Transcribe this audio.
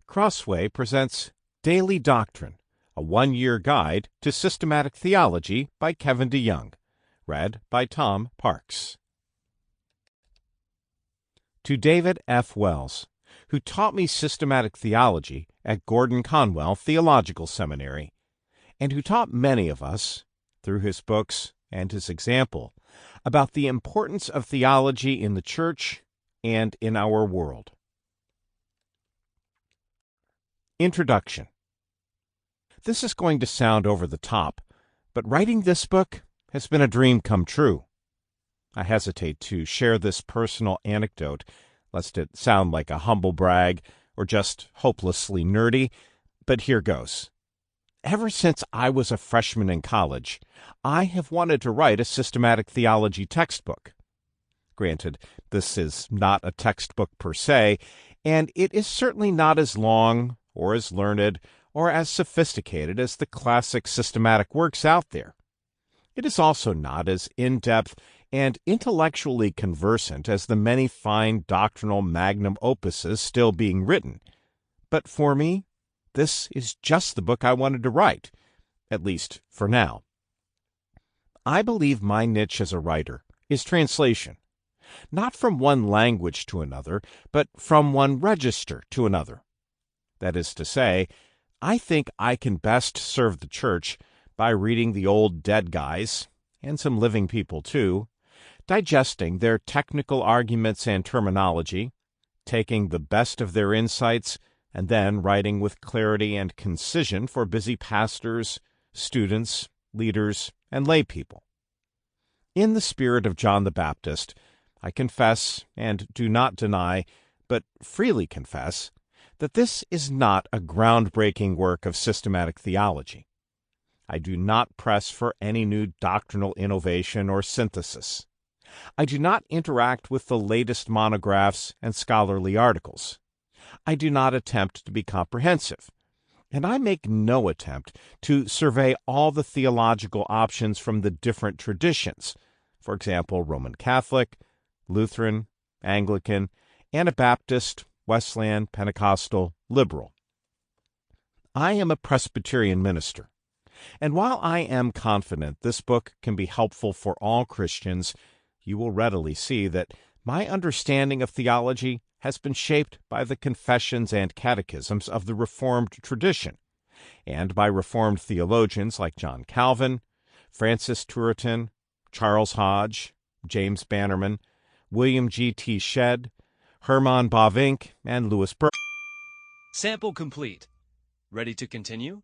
Crossway presents Daily Doctrine, a one-year guide to systematic theology by Kevin DeYoung, read by Tom Parks. To David F. Wells, who taught me systematic theology at Gordon Conwell Theological Seminary, and who taught many of us, through his books and his example, about the importance of theology in the church and in our world. Introduction. This is going to sound over the top, but writing this book has been a dream come true. I hesitate to share this personal anecdote, lest it sound like a humble brag or just hopelessly nerdy, but here goes. Ever since I was a freshman in college, I have wanted to write a systematic theology textbook. Granted, this is not a textbook per se, and it is certainly not as long or as learned or as sophisticated as the classic systematic works out there. It is also not as in-depth and intellectually conversant as the many fine doctrinal magnum opuses still being written. But for me, this is just the book I wanted to write, at least for now. I believe my niche as a writer is translation, not from one language to another, but from one register to another. That is to say, I think I can best serve the church by reading the old dead guys, and some living people too, digesting their technical arguments and terminology, taking the best of their insights, and then writing with clarity and concision for busy pastors, students, leaders, and lay people. In the spirit of John the Baptist, I confess, and do not deny, but freely confess, that this is not a groundbreaking work of systematic theology. I do not press for any new doctrinal innovation or synthesis. I do not interact with the latest monographs and scholarly articles. I do not attempt to be comprehensive, and I make no attempt to survey all the theological options from the different traditions, for example, Roman Catholic, Lutheran, Anglican, Anabaptist, Wesleyan, Pentecostal, Liberal. I am a Presbyterian minister, and while I am confident this book can be helpful for all Christians, you will readily see that my understanding of theology has been shaped by the confessions and catechisms of the Reformed tradition, and by Reformed theologians like John Calvin, Francis Turretin, Charles Hodge, James Bannerman, William G.T. Shedd, Hermann Bavinck, and Louis Berger. Sample complete. Ready to continue?